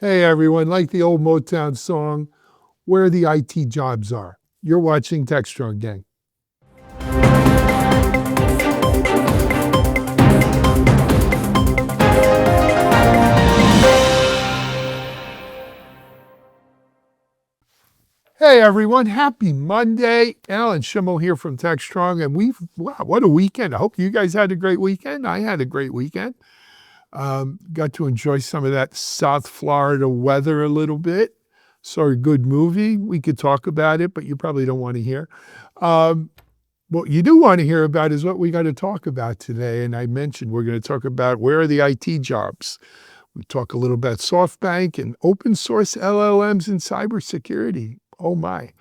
Hey everyone, like the old Motown song, Where the IT Jobs Are. You're watching Techstrong Gang. Hey everyone, happy Monday. Alan Schimmel here from Techstrong, and wow, what a weekend. I hope you guys had a great weekend. I had a great weekend. Got to enjoy some of that South Florida weather a little bit. Saw a good movie. We could talk about it, but you probably don't want to hear. What you do want to hear about is what we got to talk about today. And I mentioned we're going to talk about where are the IT jobs. We talk a little about SoftBank and open source LLMs and cybersecurity. Oh my.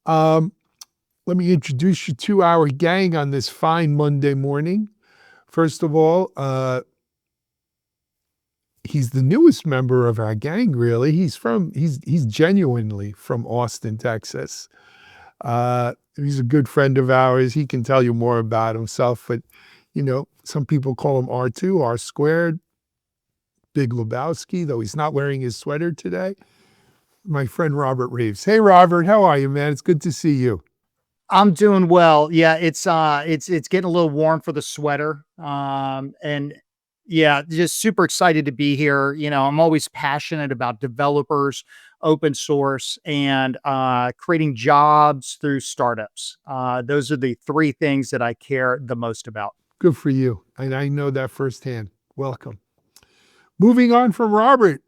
Let me introduce you to our gang on this fine Monday morning. First of all, he's the newest member of our gang, really. He's genuinely from Austin, Texas. He's a good friend of ours. He can tell you more about himself, but some people call him R2, R squared, Big Lebowski, though he's not wearing his sweater today. My friend Robert Reeves. Hey Robert, how are you, man? It's good to see you. I'm doing well. Yeah, it's getting a little warm for the sweater. And yeah, just super excited to be here. I'm always passionate about developers, open source, and creating jobs through startups. Those are the three things that I care the most about. Good for you. And I know that firsthand. Welcome. Moving on from Robert,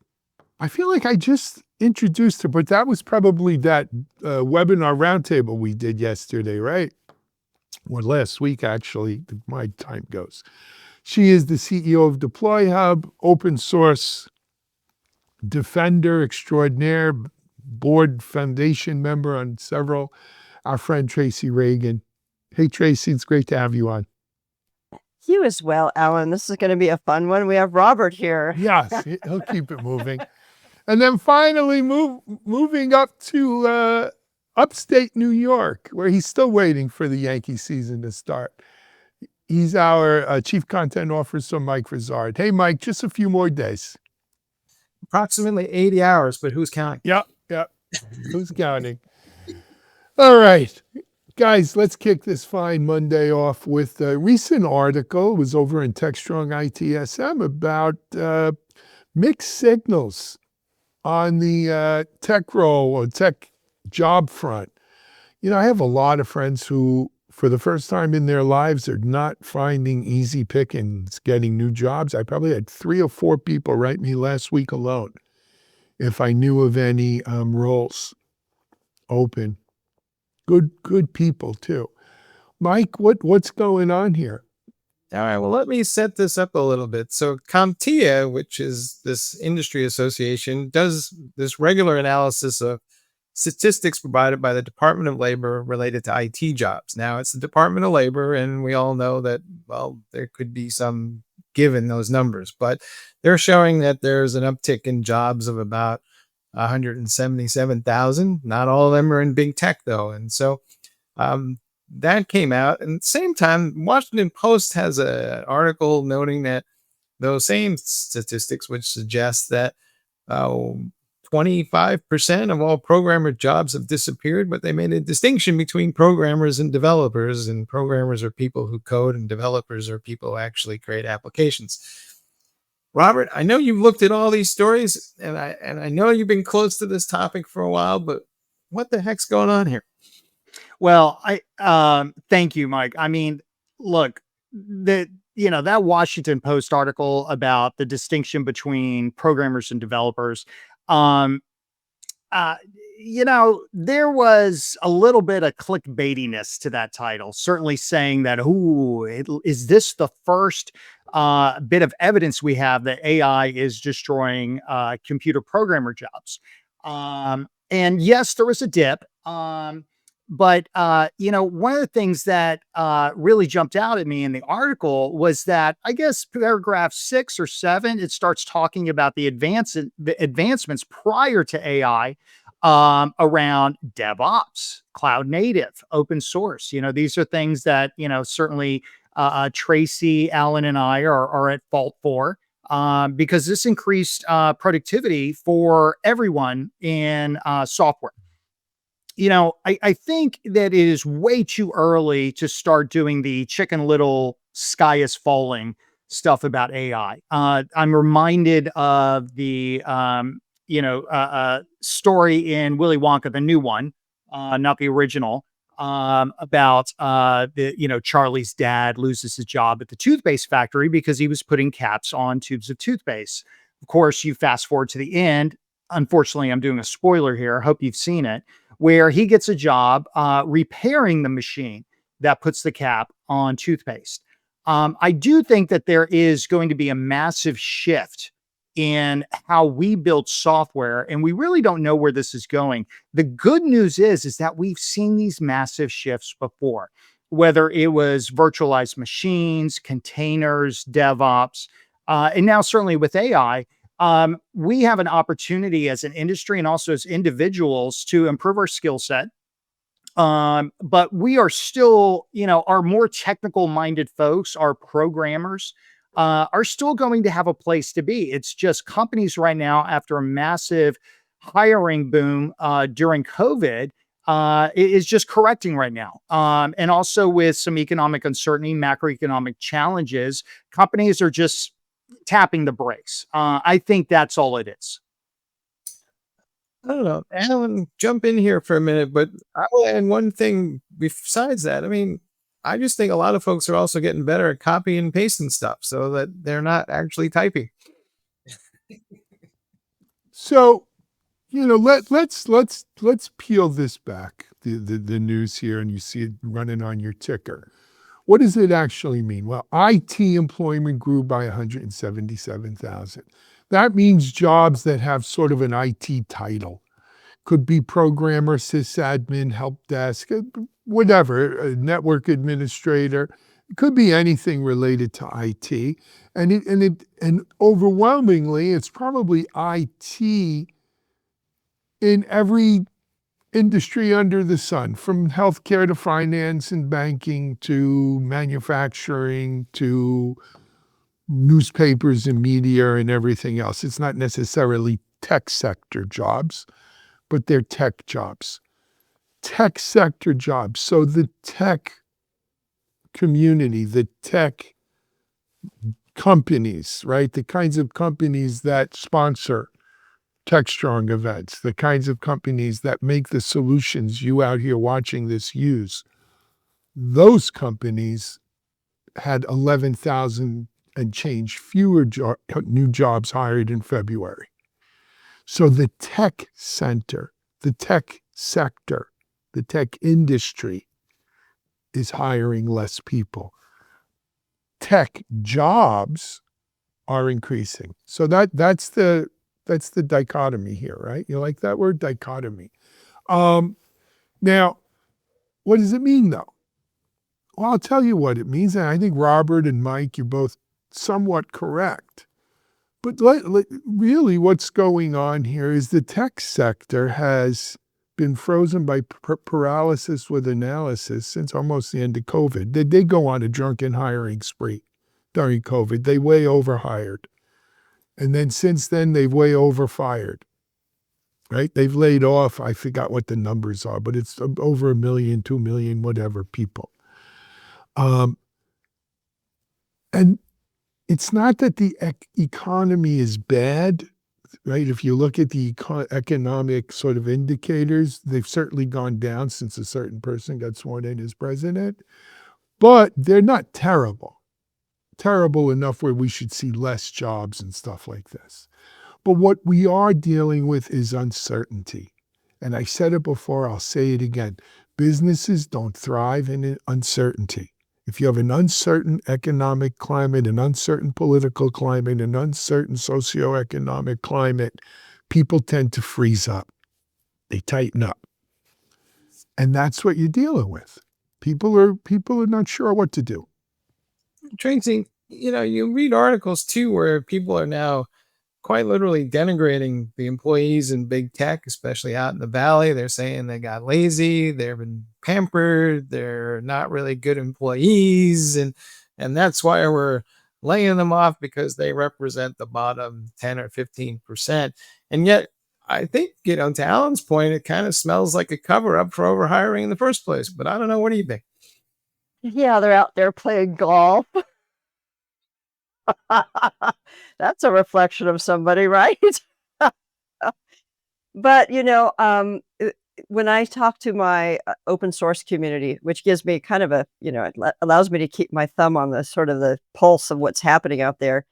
I feel like I just introduced her, but that was probably that webinar roundtable we did yesterday, right? Or last week, actually. My time goes. She is the CEO of Deploy Hub, open source defender extraordinaire, board foundation member on several. Our friend Tracy Ragan. Hey, Tracy, it's great to have you on. You as well, Alan. This is going to be a fun one. We have Robert here. Yes, he'll keep it moving. And then finally moving up to upstate New York, where he's still waiting for the Yankee season to start. He's our Chief Content Officer, Mike Rizard. Hey, Mike, just a few more days. Approximately 80 hours, but who's counting? Yep. Who's counting? All right. Guys, let's kick this fine Monday off with a recent article. It was over in Techstrong ITSM about mixed signals on the tech role or tech job front. I have a lot of friends who, for the first time in their lives, are not finding easy pickings getting new jobs. I probably had 3 or 4 people write me last week alone if I knew of any roles open. Good people too. Mike, what's going on here? All right, well, let me set this up a little bit. So CompTIA, which is this industry association, does this regular analysis of statistics provided by the Department of Labor related to IT jobs. Now, it's the Department of Labor, and we all know that, well, there could be some given those numbers, but they're showing that there's an uptick in jobs of about 177,000. Not all of them are in big tech, though. And so that came out. And at the same time, Washington Post has an article noting that those same statistics, which suggest that 25% of all programmer jobs have disappeared, but they made a distinction between programmers and developers. And programmers are people who code, and developers are people who actually create applications. Robert, I know you've looked at all these stories, and I know you've been close to this topic for a while, but what the heck's going on here? Well, thank you, Mike. I mean, look, that Washington Post article about the distinction between programmers and developers. There was a little bit of clickbaitiness to that title, certainly saying that, is this the first bit of evidence we have that AI is destroying computer programmer jobs? And yes, there was a dip. But one of the things that really jumped out at me in the article was that, I guess, paragraph 6 or 7, it starts talking about the advancements prior to AI around DevOps, cloud native, open source. These are things that, certainly Tracy, Alan, and I are at fault for. because this increased productivity for everyone in software. I think that it is way too early to start doing the chicken little sky is falling stuff about AI. I'm reminded of the story in Willy Wonka, the new one, not the original, about Charlie's dad loses his job at the toothpaste factory because he was putting caps on tubes of toothpaste. Of course, you fast forward to the end. Unfortunately, I'm doing a spoiler here. I hope you've seen it, where he gets a job repairing the machine that puts the cap on toothpaste. I do think that there is going to be a massive shift in how we build software, and we really don't know where this is going. The good news is that we've seen these massive shifts before, whether it was virtualized machines, containers, DevOps, and now certainly with AI. We have an opportunity as an industry and also as individuals to improve our skill set. But we are still, our more technical minded folks, our programmers, are still going to have a place to be. It's just companies right now, after a massive hiring boom during COVID, is just correcting right now. And also with some economic uncertainty, macroeconomic challenges, companies are just tapping the brakes. I think that's all it is. I don't know. Alan, jump in here for a minute, but I will add one thing besides that. I mean, I just think a lot of folks are also getting better at copying and pasting stuff so that they're not actually typing. So, let's peel this back, the news here, and you see it running on your ticker. What does it actually mean? Well, IT employment grew by 177,000. That means jobs that have sort of an IT title. Could be programmer, sysadmin, help desk, whatever, a network administrator. It could be anything related to IT. And overwhelmingly, it's probably IT in every industry under the sun, from healthcare to finance and banking to manufacturing to newspapers and media and everything else. It's not necessarily tech sector jobs, but they're tech jobs. Tech sector jobs. So the tech community, the tech companies, right? The kinds of companies that sponsor Techstrong events, the kinds of companies that make the solutions you out here watching this use, those companies had 11,000 and change fewer new jobs hired in February. So the tech center, the tech sector, the tech industry is hiring less people. Tech jobs are increasing. So that's the dichotomy here, right? You like that word, dichotomy. Now, what does it mean though? Well, I'll tell you what it means. And I think Robert and Mike, you're both somewhat correct. But really what's going on here is the tech sector has been frozen by paralysis with analysis since almost the end of COVID. They go on a drunken hiring spree during COVID. They way overhired. And then since then, they've way overfired, right? They've laid off, I forgot what the numbers are, but it's over 1 million, 2 million, whatever people. And it's not that the economy is bad, right? If you look at the economic sort of indicators, they've certainly gone down since a certain person got sworn in as president, but they're not terrible enough where we should see less jobs and stuff like this. But what we are dealing with is uncertainty. And I said it before, I'll say it again. Businesses don't thrive in uncertainty. If you have an uncertain economic climate, an uncertain political climate, an uncertain socioeconomic climate, people tend to freeze up. They tighten up. And that's what you're dealing with. People are not sure what to do. Tracy, you read articles too where people are now quite literally denigrating the employees in big tech, especially out in the valley. They're saying they got lazy, they've been pampered, they're not really good employees, and that's why we're laying them off because they represent the bottom 10 or 15%. And yet, I think, to Alan's point, it kind of smells like a cover up for overhiring in the first place. But I don't know. What do you think? Yeah, they're out there playing golf. That's a reflection of somebody, right? But, when I talk to my open source community, which gives me kind of a, it allows me to keep my thumb on the sort of the pulse of what's happening out there.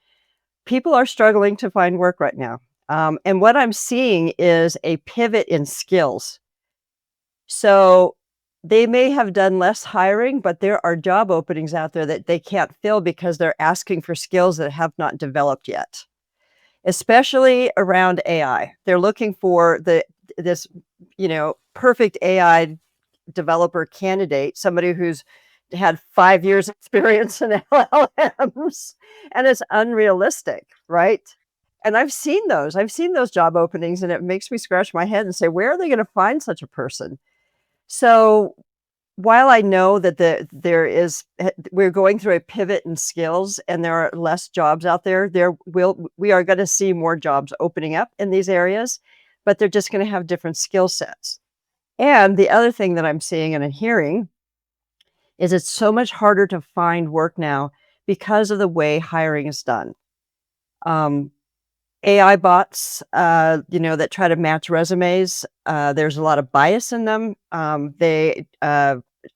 People are struggling to find work right now. And what I'm seeing is a pivot in skills. So they may have done less hiring, but there are job openings out there that they can't fill because they're asking for skills that have not developed yet, especially around AI. They're looking for this, perfect AI developer candidate, somebody who's had 5 years experience in LLMs, and it's unrealistic, right? And I've seen those job openings, and it makes me scratch my head and say, where are they going to find such a person? So while I know that we're going through a pivot in skills and there are less jobs out there, we are going to see more jobs opening up in these areas, but they're just going to have different skill sets. And the other thing that I'm seeing and hearing is it's so much harder to find work now because of the way hiring is done. AI bots, that try to match resumes. There's a lot of bias in them. They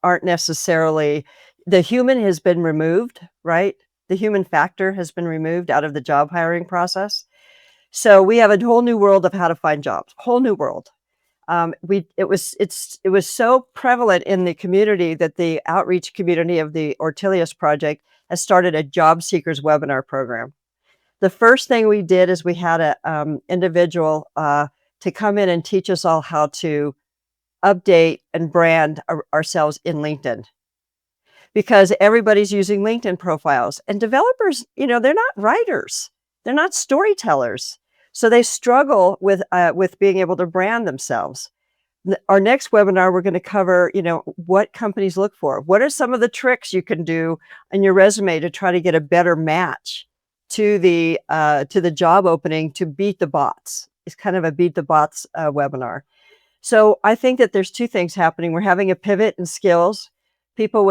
aren't necessarily, the human has been removed, right? The human factor has been removed out of the job hiring process. So we have a whole new world of how to find jobs, whole new world. It was so prevalent in the community that the outreach community of the Ortelius project has started a job seekers webinar program. The first thing we did is we had a individual to come in and teach us all how to update and brand ourselves in LinkedIn, because everybody's using LinkedIn profiles, and developers, they're not writers, they're not storytellers, so they struggle with being able to brand themselves. Our next webinar, we're going to cover, what companies look for. What are some of the tricks you can do in your resume to try to get a better match to the job opening to beat the bots? It's kind of a beat the bots webinar. So I think that there's two things happening. We're having a pivot in skills. People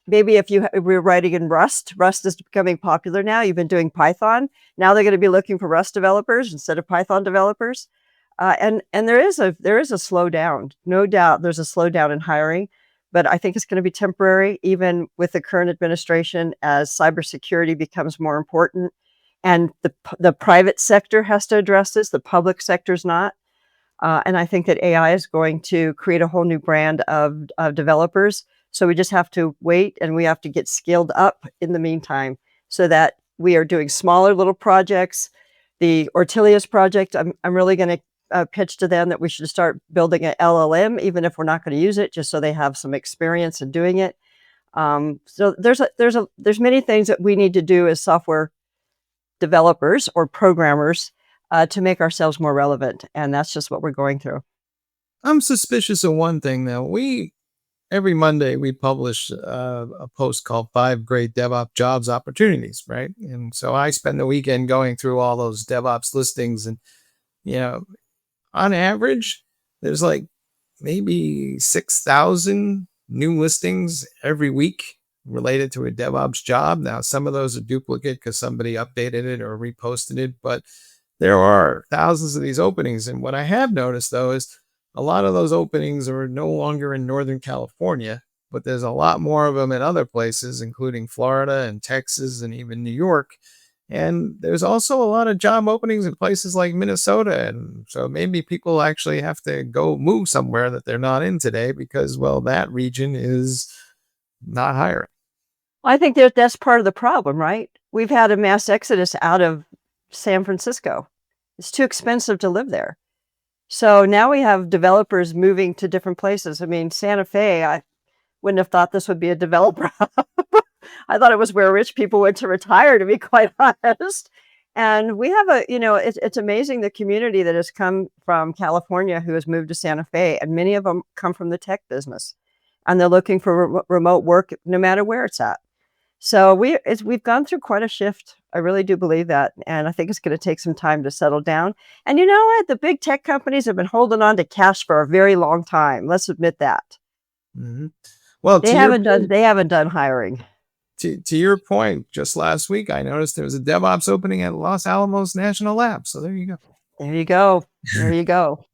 maybe if we're writing in Rust is becoming popular now. You've been doing Python. Now they're going to be looking for Rust developers instead of Python developers. And there is a slowdown. No doubt there's a slowdown in hiring, but I think it's going to be temporary, even with the current administration, as cybersecurity becomes more important. And the private sector has to address this. The public sector's not. And I think that AI is going to create a whole new brand of developers. So we just have to wait, and we have to get skilled up in the meantime, so that we are doing smaller little projects. The Ortelius project, I'm really going to pitch to them that we should start building an LLM, even if we're not going to use it, just so they have some experience in doing it. So there's many things that we need to do as software developers or programmers to make ourselves more relevant, and that's just what we're going through. I'm suspicious of one thing now. Every Monday we publish a post called 5 Great DevOps Jobs Opportunities, right? And so I spend the weekend going through all those DevOps listings, and on average, there's like maybe 6,000 new listings every week related to a DevOps job. Now, some of those are duplicate because somebody updated it or reposted it, but there are thousands of these openings. And what I have noticed, though, is a lot of those openings are no longer in Northern California, but there's a lot more of them in other places, including Florida and Texas and even New York. And there's also a lot of job openings in places like Minnesota. And so maybe people actually have to go move somewhere that they're not in today because, well, that region is not hiring. I think that's part of the problem, right? We've had a mass exodus out of San Francisco. It's too expensive to live there. So now we have developers moving to different places. I mean, Santa Fe, I wouldn't have thought this would be a developer. I thought it was where rich people went to retire, to be quite honest. And we have it's amazing the community that has come from California who has moved to Santa Fe, and many of them come from the tech business, and they're looking for remote work no matter where it's at. So we've gone through quite a shift. I really do believe that, and I think it's going to take some time to settle down. And you know what? The big tech companies have been holding on to cash for a very long time. Let's admit that. Mhm. Well, They haven't done hiring. to your point, just last week I noticed there was a DevOps opening at Los Alamos National Lab. So there you go. There you go. There you go.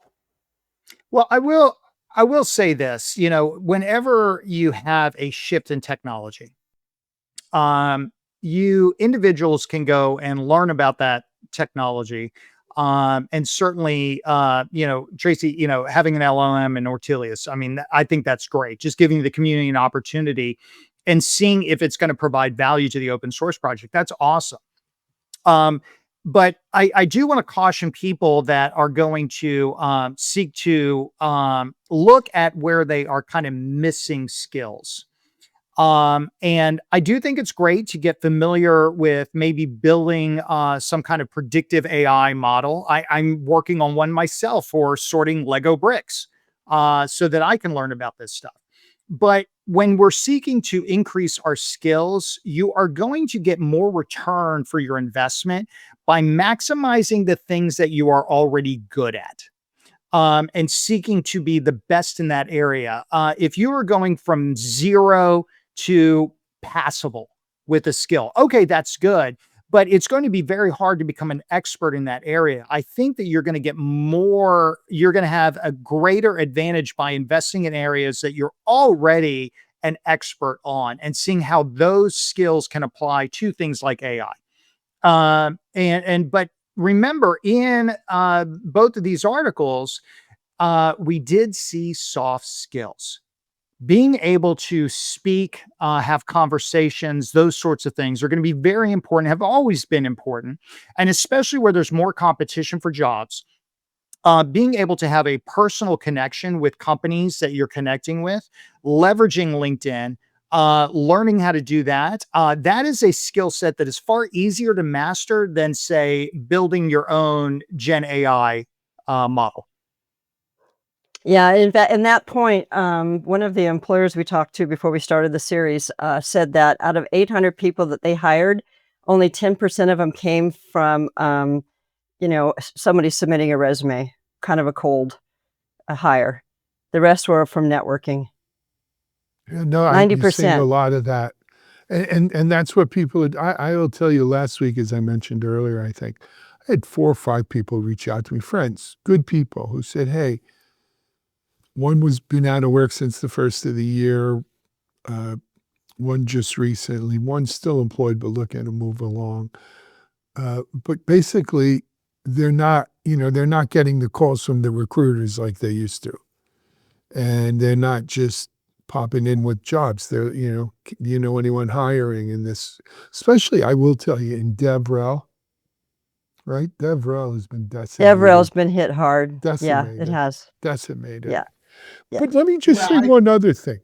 Well, I will say this, whenever you have a shift in technology, you individuals can go and learn about that technology. And certainly, Tracy, having an LLM and Ortelius, I mean, I think that's great. Just giving the community an opportunity and seeing if it's going to provide value to the open source project. That's awesome. But I do want to caution people that are going to seek to look at where they are kind of missing skills. And I do think it's great to get familiar with maybe building some kind of predictive AI model. I'm working on one myself for sorting Lego bricks so that I can learn about this stuff. But when we're seeking to increase our skills, you are going to get more return for your investment by maximizing the things that you are already good at. And seeking to be the best in that area. If you are going from zero to passable with a skill, okay, that's good, but it's going to be very hard to become an expert in that area. I think that you're going to have a greater advantage by investing in areas that you're already an expert on and seeing how those skills can apply to things like AI. But remember, in both of these articles, we did see soft skills. Being able to speak, have conversations, those sorts of things are going to be very important, have always been important. And especially where there's more competition for jobs, being able to have a personal connection with companies that you're connecting with, leveraging LinkedIn, learning how to do that. That is a skill set that is far easier to master than, say, building your own Gen AI model. Yeah, in that point, one of the employers we talked to before we started the series said that out of 800 people that they hired, only 10% of them came from, somebody submitting a resume, kind of a hire. The rest were from networking. Yeah, no, I'm seeing a 90%. lot of that. And that's what people I will tell you, last week, as I mentioned earlier, I think, I had 4 or 5 people reach out to me, friends, good people, who said, "Hey," one was been out of work since the first of the year, one just recently, one's still employed but looking to move along. But basically, they're not getting the calls from the recruiters like they used to. And they're not just popping in with jobs. They're, do you know anyone hiring in this? Especially, I will tell you, in DevRel, right? DevRel has been DevRel's been hit hard. Yeah, it decimated, has. decimated. Yeah. Yeah. But let me just say one other thing.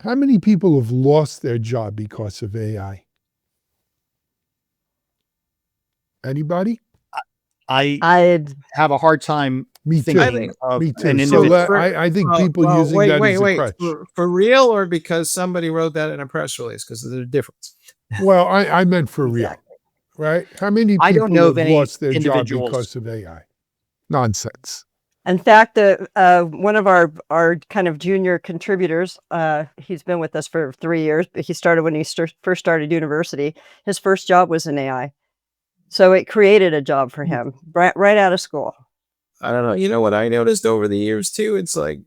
How many people have lost their job because of AI? Anybody? I have a hard time Me too. thinking of Me too. an So individual. I think people using that as a crutch. For real, or because somebody wrote that in a press release? Because there's a difference. Well, I meant for real, Exactly. right? How many I don't people know have of any lost their job individuals. because of AI? Nonsense. In fact, one of our kind of junior contributors, he's been with us for 3 years, but he started when he first started university. His first job was in AI. So it created a job for him right out of school. I don't know. You know what I noticed over the years too? It's like,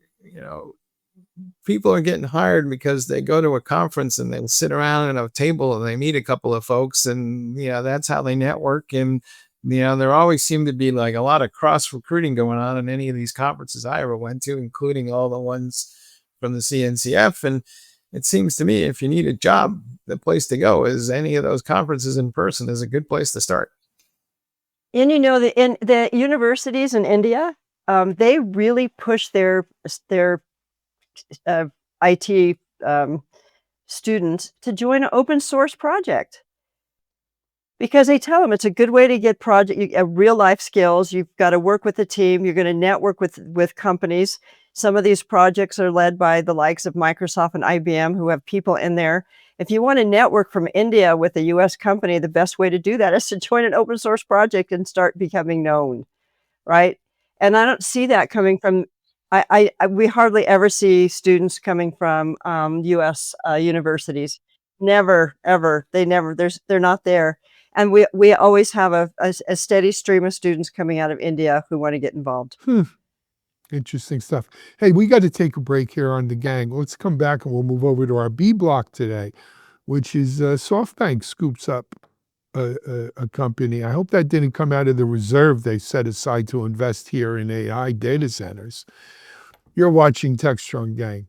people are getting hired because they go to a conference and they sit around at a table and they meet a couple of folks, and that's how they network. And there always seemed to be like a lot of cross recruiting going on in any of these conferences I ever went to, including all the ones from the CNCF. And it seems to me, if you need a job, the place to go is any of those conferences in person is a good place to start. And in the universities in India, they really push their IT students to join an open source project, because they tell them it's a good way to get real life skills. You've got to work with a team. You're going to network with companies. Some of these projects are led by the likes of Microsoft and IBM, who have people in there. If you want to network from India with a US company, the best way to do that is to join an open source project and start becoming known, right? And I don't see that coming from, we hardly ever see students coming from US universities. Never, ever. They're not there. And we always have a steady stream of students coming out of India who want to get involved. Interesting stuff. Hey, we got to take a break here on the gang. Let's come back and we'll move over to our B block today, which is SoftBank scoops up a company. I hope that didn't come out of the reserve they set aside to invest here in AI data centers. You're watching Techstrong Gang.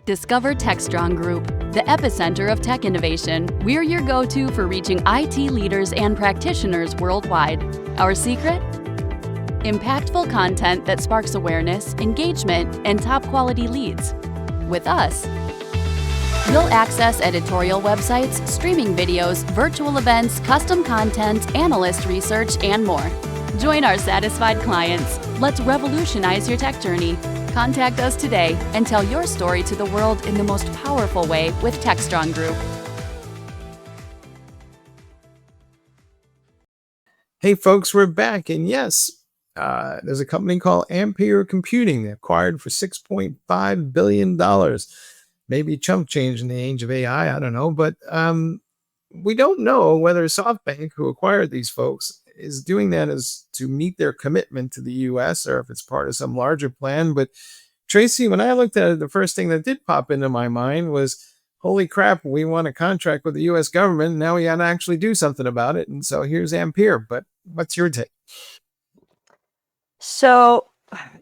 Discover Techstrong Group, the epicenter of tech innovation. We're your go-to for reaching IT leaders and practitioners worldwide. Our secret? Impactful content that sparks awareness, engagement, and top-quality leads. With us, you'll access editorial websites, streaming videos, virtual events, custom content, analyst research, and more. Join our satisfied clients. Let's revolutionize your tech journey. Contact us today and tell your story to the world in the most powerful way with Techstrong Group. Hey folks, we're back, and yes, there's a company called Ampere Computing they acquired for $6.5 billion. Maybe chump change in the age of AI, I don't know, but we don't know whether SoftBank, who acquired these folks, is doing that as to meet their commitment to the US or if it's part of some larger plan. But Tracy, when I looked at it, the first thing that did pop into my mind was, holy crap, we want a contract with the US government. Now we got to actually do something about it. And so here's Ampere. But what's your take? So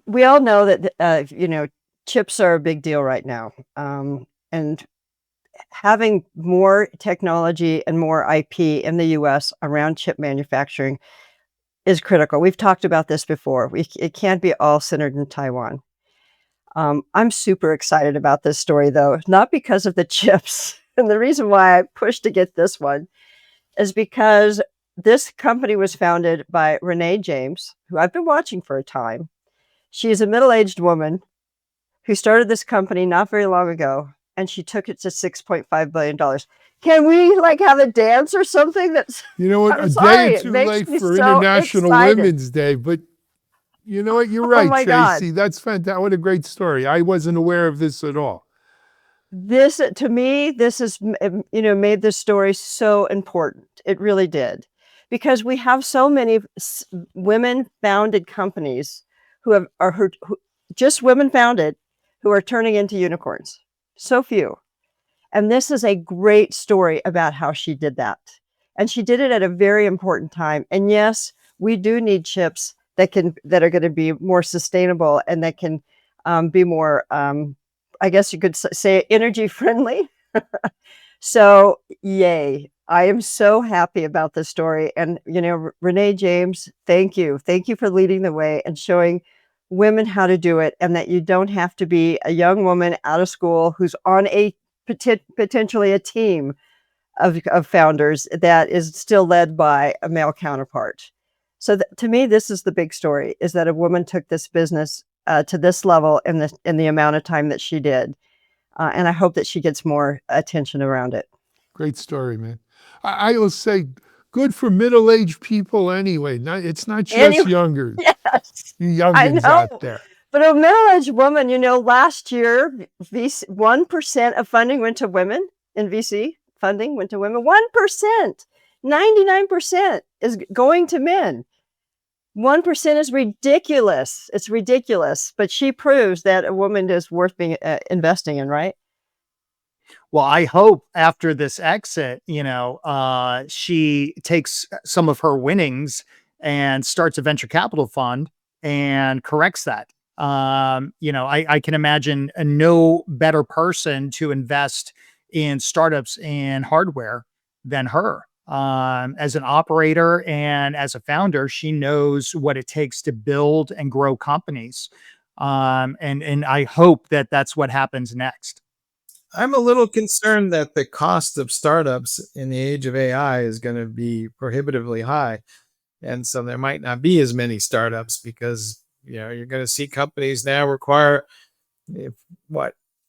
we all know that, chips are a big deal right now. And having more technology and more IP in the US around chip manufacturing is critical. We've talked about this before. It can't be all centered in Taiwan. I'm super excited about this story, though, not because of the chips. And the reason why I pushed to get this one is because this company was founded by Renee James, who I've been watching for a time. She is a middle-aged woman who started this company not very long ago, and she took it to $6.5 billion. Can we have a dance or something? That's, You know what? I'm A sorry, day it too makes late me for so International excited. Women's Day, but you know what? You're Oh right, my God. Tracy. That's fantastic. What a great story. I wasn't aware of this at all. This, to me, this has, made this story so important. It really did. Because we have so many women-founded companies who just women-founded, who are turning into unicorns. So few. And this is a great story about how she did that. And she did it at a very important time. And yes, we do need chips that are going to be more sustainable and that can be more, I guess you could say, energy friendly. So yay. I am so happy about this story. And, Renee James, thank you. Thank you for leading the way and showing women how to do it, and that you don't have to be a young woman out of school who's on potentially a team of founders that is still led by a male counterpart. So to me, this is the big story, is that a woman took this business to this level in the amount of time that she did. And I hope that she gets more attention around it. Great story, man. I will say, good for middle-aged people anyway. It's not just younger, Yes, I youngins know. out there. But a middle-aged woman, last year, 1% of funding went to women in VC. Funding went to women. 1%. 99% is going to men. 1% is ridiculous. It's ridiculous. But she proves that a woman is worth being investing in, right? Well, I hope after this exit, she takes some of her winnings and starts a venture capital fund and corrects that. I can imagine no better person to invest in startups and hardware than her. As an operator and as a founder, she knows what it takes to build and grow companies. And I hope that that's what happens next. I'm a little concerned that the cost of startups in the age of AI is going to be prohibitively high. And so there might not be as many startups because, you're going to see companies now require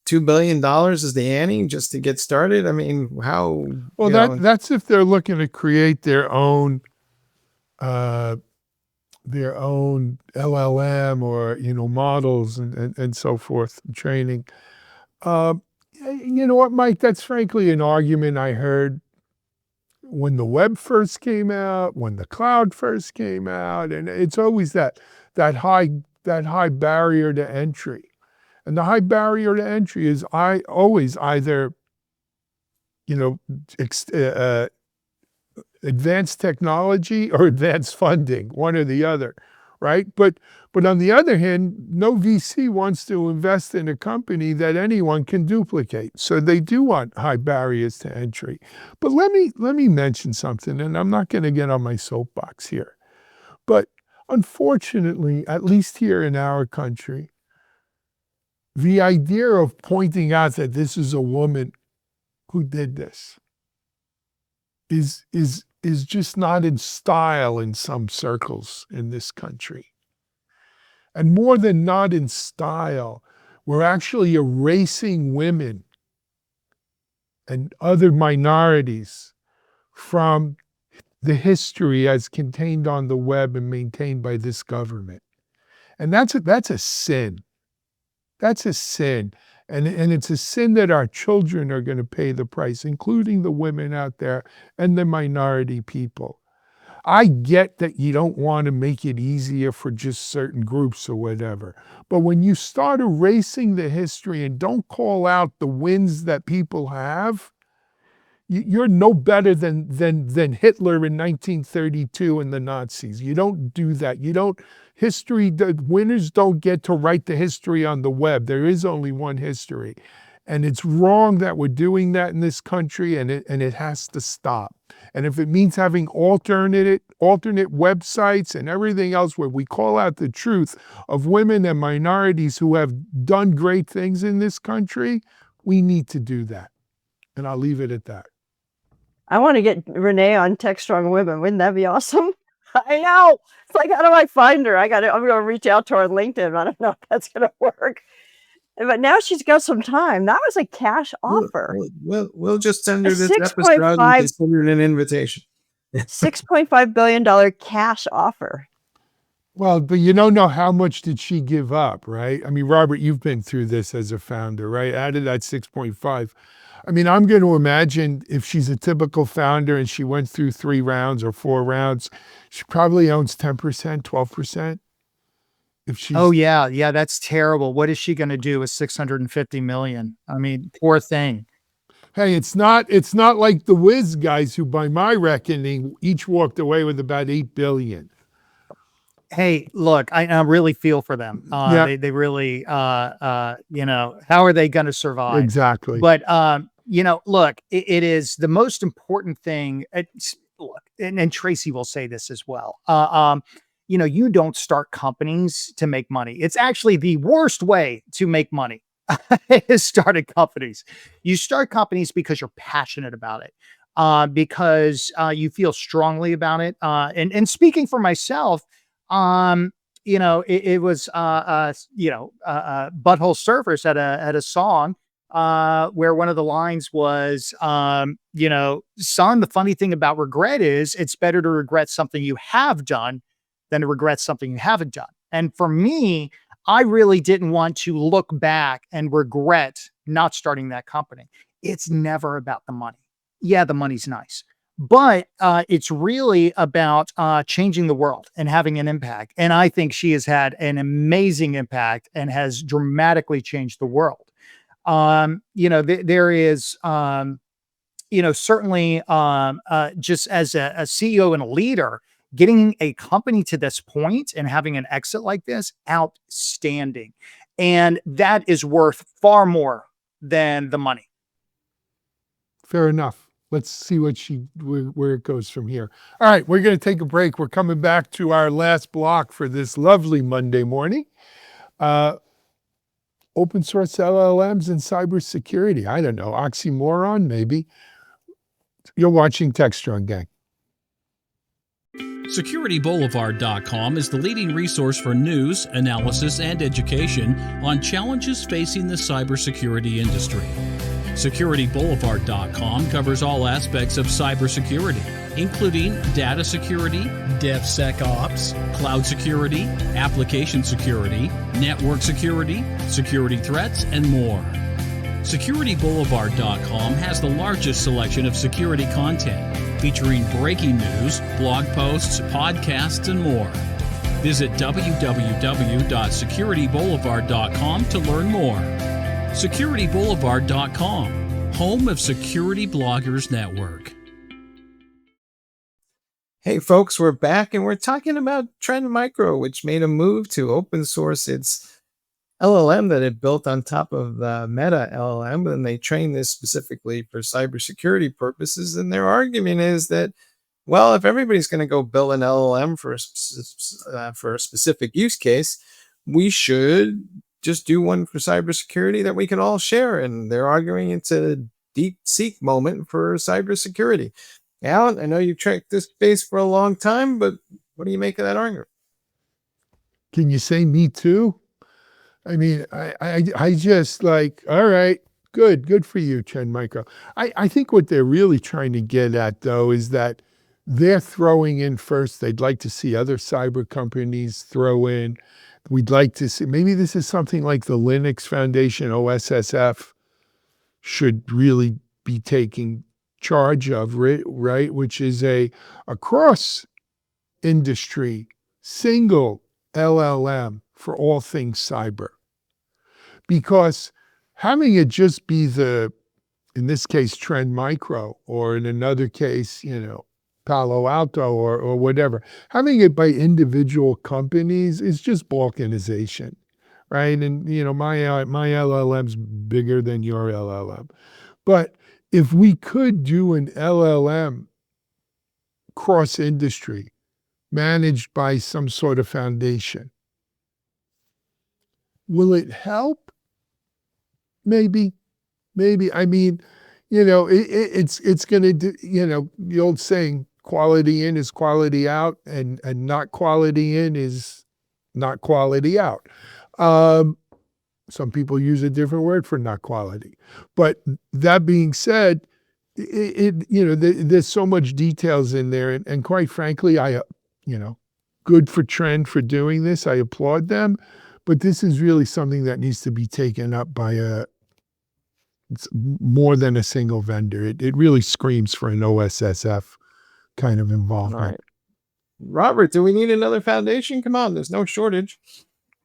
$2 billion is the ante just to get started. I mean, how? Well, that's if they're looking to create their own LLM or models and so forth, training. You know what, Mike? That's frankly an argument I heard when the web first came out, when the cloud first came out, and it's always that high barrier to entry. And the high barrier to entry is always either advanced technology or advanced funding, one or the other, right? But on the other hand, no VC wants to invest in a company that anyone can duplicate. So they do want high barriers to entry. But let me mention something, and I'm not going to get on my soapbox here. But unfortunately, at least here in our country, the idea of pointing out that this is a woman who did this is just not in style in some circles in this country. And more than not in style, we're actually erasing women and other minorities from the history as contained on the web and maintained by this government. And that's a sin. That's a sin. And it's a sin that our children are going to pay the price, including the women out there and the minority people. I get that you don't want to make it easier for just certain groups or whatever. But when you start erasing the history and don't call out the wins that people have, you're no better than Hitler in 1932 and the Nazis. You don't do that. The winners don't get to write the history on the web. There is only one history. And it's wrong that we're doing that in this country, and it has to stop. And if it means having alternate websites and everything else where we call out the truth of women and minorities who have done great things in this country, we need to do that. And I'll leave it at that. I want to get Renee on Techstrong Women. Wouldn't that be awesome? I know. It's like, how do I find her? I'm going to reach out to her on LinkedIn. I don't know if that's going to work. But now she's got some time. That was a cash offer. We'll just send her A this episode and consider it an invitation. $6.5 billion cash offer. Well, but you don't know how much did she give up, right? I mean, Robert, you've been through this as a founder, right? Out of that 6.5. I mean, I'm going to imagine if she's a typical founder and she went through 3 rounds or 4 rounds, she probably owns 10%, 12%. If she's, Oh yeah, that's terrible. What is she going to do with 650 million? I mean, poor thing. Hey, it's not like the Wiz guys who, by my reckoning, each walked away with about 8 billion. Hey, look, I really feel for them. Yeah. They really, how are they going to survive? Exactly. But, look, it is the most important thing. Look, and Tracy will say this as well. You don't start companies to make money. It's actually the worst way to make money is starting companies. You start companies because you're passionate about it, because you feel strongly about it. And speaking for myself, it was, Butthole Surfers had a song where one of the lines was, son, the funny thing about regret is it's better to regret something you have done than to regret something you haven't done. And for me, I really didn't want to look back and regret not starting that company. It's never about the money. Yeah, the money's nice, but it's really about changing the world and having an impact. And I think she has had an amazing impact and has dramatically changed the world. There is, certainly just as a CEO and a leader, getting a company to this point and having an exit like this, outstanding. And that is worth far more than the money. Fair enough. Let's see where it goes from here. All right, we're going to take a break. We're coming back to our last block for this lovely Monday morning. Open source LLMs and cybersecurity. I don't know, oxymoron maybe. You're watching Techstrong Gang. SecurityBoulevard.com is the leading resource for news, analysis, and education on challenges facing the cybersecurity industry. SecurityBoulevard.com covers all aspects of cybersecurity, including data security, DevSecOps, cloud security, application security, network security, security threats, and more. SecurityBoulevard.com has the largest selection of security content, featuring breaking news, blog posts, podcasts, and more. Visit www.securityboulevard.com to learn more. SecurityBoulevard.com, home of Security Bloggers Network. Hey folks, we're back and we're talking about Trend Micro, which made a move to open source its LLM that it built on top of the Meta LLM, and they trained this specifically for cybersecurity purposes. And their argument is that, well, if everybody's going to go build an LLM for a specific use case, we should just do one for cybersecurity that we can all share. And they're arguing it's a deep seek moment for cybersecurity. Alan, I know you've tracked this space for a long time, but what do you make of that argument? Can you say me too? I mean, I just like, all right, good for you, Trend Micro. I think what they're really trying to get at, though, is that they're throwing in first. They'd like to see other cyber companies throw in. We'd like to see, maybe this is something like the Linux Foundation, OSSF, should really be taking charge of, right? Which is a cross-industry, single LLM for all things cyber. Because having it just be in this case, Trend Micro, or in another case, Palo Alto or whatever, having it by individual companies is just balkanization, right? And, my LLM's bigger than your LLM. But if we could do an LLM cross-industry managed by some sort of foundation, will it help? Maybe. I mean, it's going to do, the old saying, quality in is quality out, and not quality in is not quality out. Some people use a different word for not quality. But that being said, there's so much details in there. And quite frankly, good for Trend for doing this. I applaud them. But this is really something that needs to be taken up by it's more than a single vendor. It really screams for an OSSF kind of involvement. All right. Robert, do we need another foundation? Come on, there's no shortage.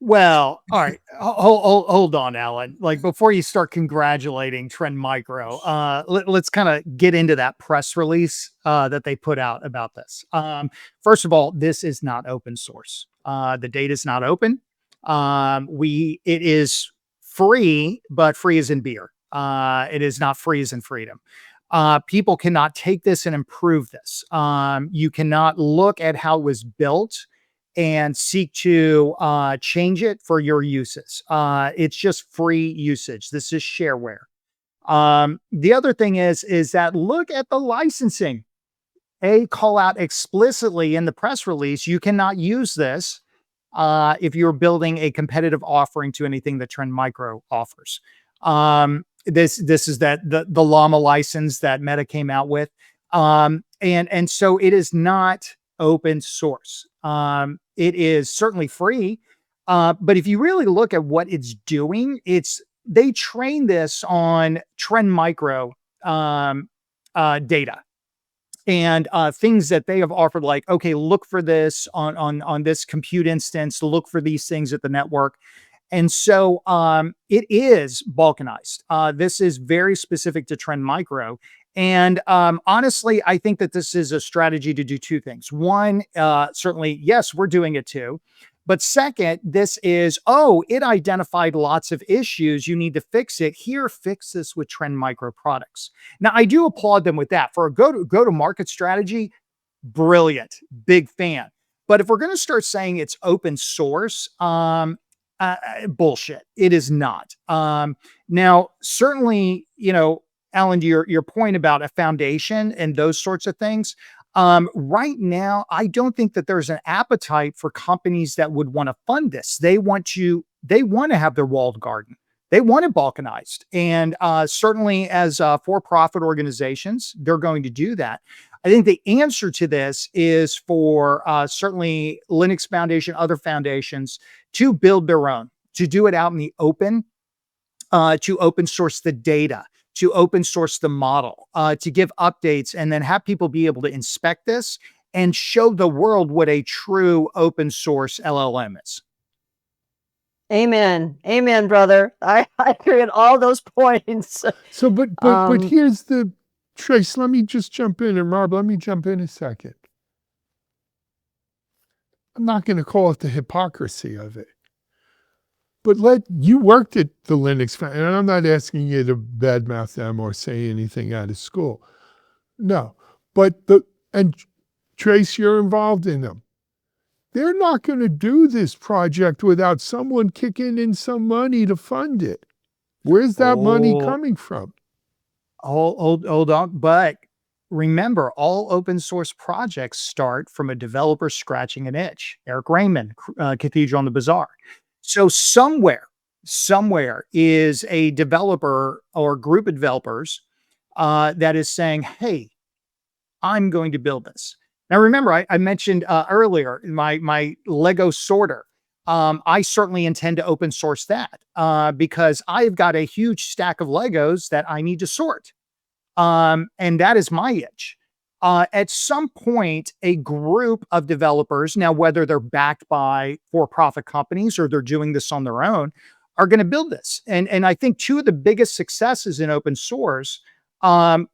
Well, all right. Hold on, Alan. Like, before you start congratulating Trend Micro, let's kind of get into that press release that they put out about this. First of all, this is not open source. The data is not open. It is free, but free as in beer. It is not free as in freedom. People cannot take this and improve this. You cannot look at how it was built and seek to change it for your uses. It's just free usage. This is shareware. The other thing is that look at the licensing. They call out explicitly in the press release, you cannot use this if you're building a competitive offering to anything that Trend Micro offers. This is the Llama license that Meta came out with. And so it is not open source. It is certainly free. But if you really look at what it's doing, they train this on Trend Micro data. And things that they have offered, like, okay, look for this on this compute instance, look for these things at the network. And so it is balkanized. This is very specific to Trend Micro. And honestly, I think that this is a strategy to do two things. One, certainly, yes, we're doing it too. But second, this is, it identified lots of issues. You need to fix it. Here, fix this with Trend Micro products. Now, I do applaud them with that. For a go-to-market strategy, brilliant, big fan. But if we're going to start saying it's open source, bullshit. It is not. Now, certainly, Alan, to your point about a foundation and those sorts of things, Right now, I don't think that there's an appetite for companies that would want to fund this. They want to have their walled garden. They want it balkanized. And certainly as for-profit organizations, they're going to do that. I think the answer to this is for certainly Linux Foundation, other foundations to build their own, to do it out in the open, to open source the data, to open source the model, to give updates, and then have people be able to inspect this and show the world what a true open source LLM is. Amen. Amen, brother. I agree on all those points. So, but here's the Trace. Let me just jump in, and Rob, let me jump in a second. I'm not going to call it the hypocrisy of it, but you worked at the Linux, and I'm not asking you to badmouth them or say anything out of school. No, but and Trace, you're involved in them. They're not going to do this project without someone kicking in some money to fund it. Where's that money coming from? Hold on. But remember, all open source projects start from a developer scratching an itch. Eric Raymond, Cathedral on the Bazaar. So somewhere is a developer or group of developers that is saying, hey, I'm going to build this. Now, remember, I mentioned earlier my Lego sorter. I certainly intend to open source that because I've got a huge stack of Legos that I need to sort. And that is my itch. At some point, a group of developers, now whether they're backed by for-profit companies or they're doing this on their own, are going to build this. And I think two of the biggest successes in open source,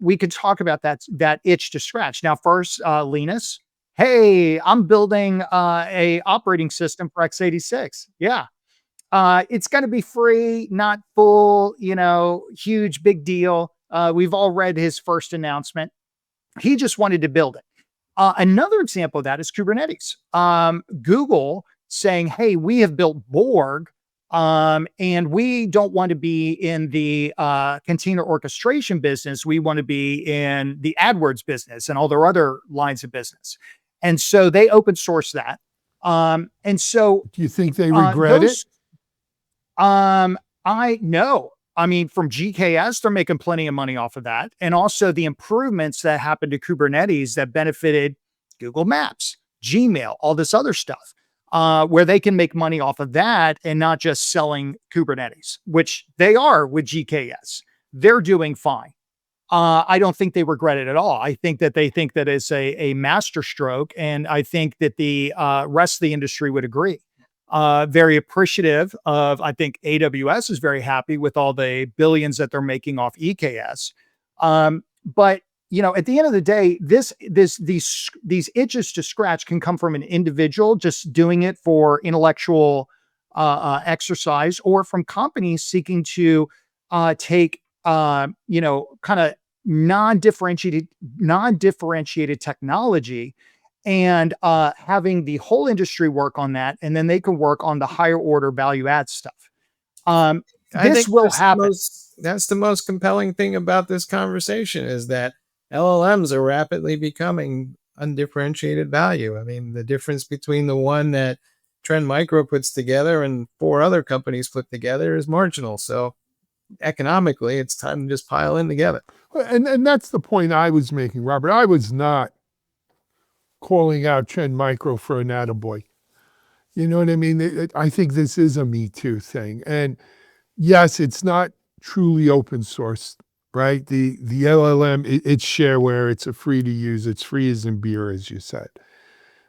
we could talk about that itch to scratch. Now, first, Linus. Hey, I'm building a operating system for x86. Yeah. It's going to be free, not full, huge, big deal. We've all read his first announcement. He just wanted to build it. Another example of that is Kubernetes. Google saying, hey, we have built Borg, and we don't want to be in the container orchestration business. We want to be in the AdWords business and all their other lines of business. And so they open source that. And so do you think they regret it? I know. I mean, from GKS, they're making plenty of money off of that. And also the improvements that happened to Kubernetes that benefited Google Maps, Gmail, all this other stuff, where they can make money off of that and not just selling Kubernetes, which they are with GKS. They're doing fine. I don't think they regret it at all. I think that they think that it's a masterstroke. And I think that the rest of the industry would agree. Very appreciative of, I think AWS is very happy with all the billions that they're making off EKS. But at the end of the day, these itches to scratch can come from an individual just doing it for intellectual exercise, or from companies seeking to take kind of non-differentiated technology and having the whole industry work on that, and then they can work on the higher order value add stuff. This will happen. That's the most compelling thing about this conversation, is that LLMs are rapidly becoming undifferentiated value. I mean, the difference between the one that Trend Micro puts together and 4 other companies put together is marginal. So economically, it's time to just pile in together. And that's the point I was making, Robert. I was not calling out Trend Micro for an attaboy. You know what I mean? I think this is a Me Too thing. And yes, it's not truly open source, right? The LLM, it's shareware, it's a free to use, it's free as in beer, as you said.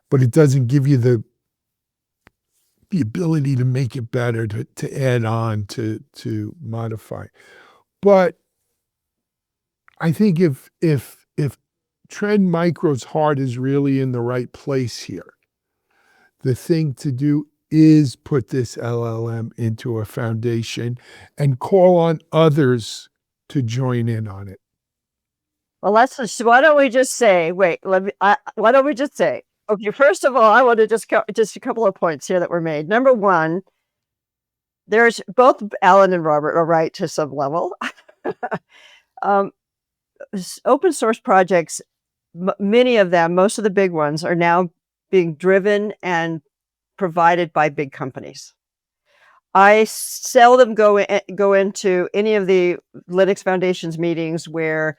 But it doesn't give you the ability to make it better, to add on, to modify. But I think if Trend Micro's heart is really in the right place here, the thing to do is put this LLM into a foundation and call on others to join in on it. Well, why don't we just say, why don't we just say, okay, first of all, I want to just a couple of points here that were made. Number one, there's both Alan and Robert are right to some level. Open source projects, many of them, most of the big ones, are now being driven and provided by big companies. I seldom go into any of the Linux Foundation's meetings where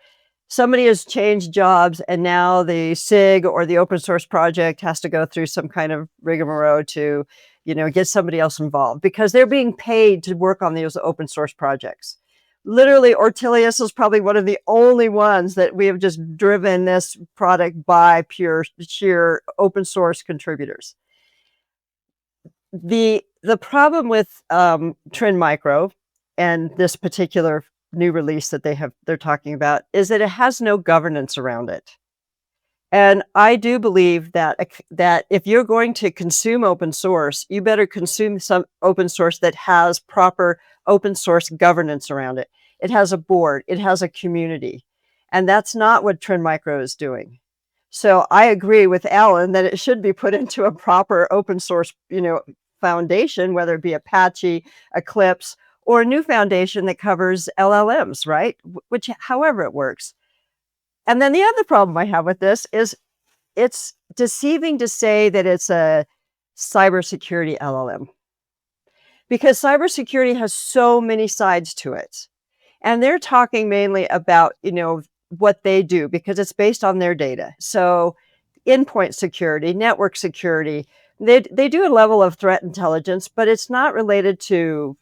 somebody has changed jobs and now the SIG or the open source project has to go through some kind of rigmarole to, get somebody else involved, because they're being paid to work on these open source projects. Literally, Ortelius is probably one of the only ones that we have just driven this product by sheer open source contributors. The problem with Trend Micro and this particular new release that they're talking about is that it has no governance around it. And I do believe that if you're going to consume open source, you better consume some open source that has proper open source governance around it. It has a board, it has a community, and that's not what Trend Micro is doing. So I agree with Alan that it should be put into a proper open source, foundation, whether it be Apache, Eclipse, or a new foundation that covers LLMs, right? Which, however it works. And then the other problem I have with this is it's deceiving to say that it's a cybersecurity LLM, because cybersecurity has so many sides to it. And they're talking mainly about, what they do, because it's based on their data. So endpoint security, network security, they do a level of threat intelligence, but it's not related to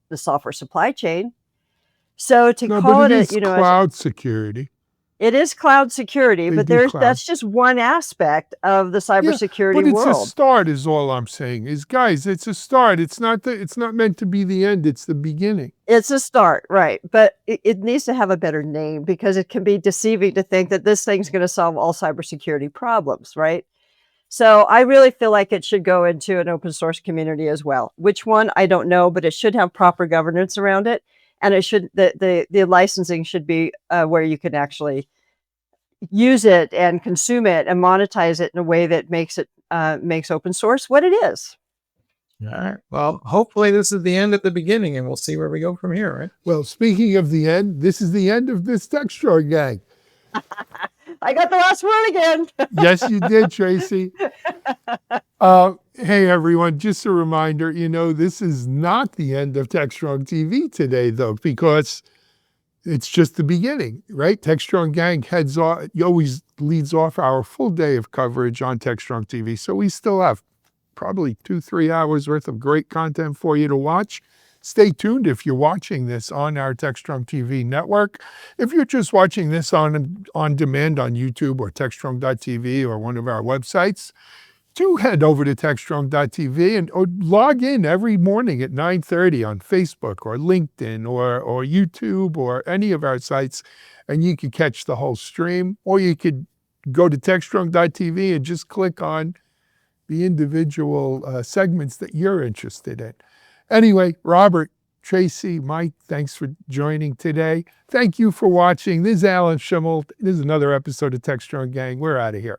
the software supply chain. So to call but it, it is cloud security. It is cloud security, but that's just one aspect of the cybersecurity but it's world. a start, is all I'm saying. Is, guys, it's a start. It's not meant to be the end. It's the beginning. It's a start, right? But it needs to have a better name, because it can be deceiving to think that this thing's going to solve all cybersecurity problems, right? So I really feel like it should go into an open source community as well. Which one, I don't know, but it should have proper governance around it. And it should, the licensing should be where you can actually use it and consume it and monetize it in a way that makes open source what it is. All right. Well, hopefully this is the end of the beginning, and we'll see where we go from here, right? Well, speaking of the end, this is the end of this Techstrong Gang. I got the last word again. Yes, you did, Tracy. Hey, everyone, just a reminder, this is not the end of Techstrong TV today, though, because it's just the beginning, right? Techstrong Gang always leads off our full day of coverage on Techstrong TV. So we still have probably 2-3 hours worth of great content for you to watch. Stay tuned if you're watching this on our Techstrong TV network. If you're just watching this on demand on YouTube or Techstrong.tv or one of our websites, do head over to Techstrong.tv or log in every morning at 9:30 on Facebook or LinkedIn or YouTube or any of our sites, and you can catch the whole stream. Or you could go to Techstrong.tv and just click on the individual segments that you're interested in. Anyway, Robert, Tracy, Mike, thanks for joining today. Thank you for watching. This is Alan Schimmel. This is another episode of Techstrong Gang. We're out of here.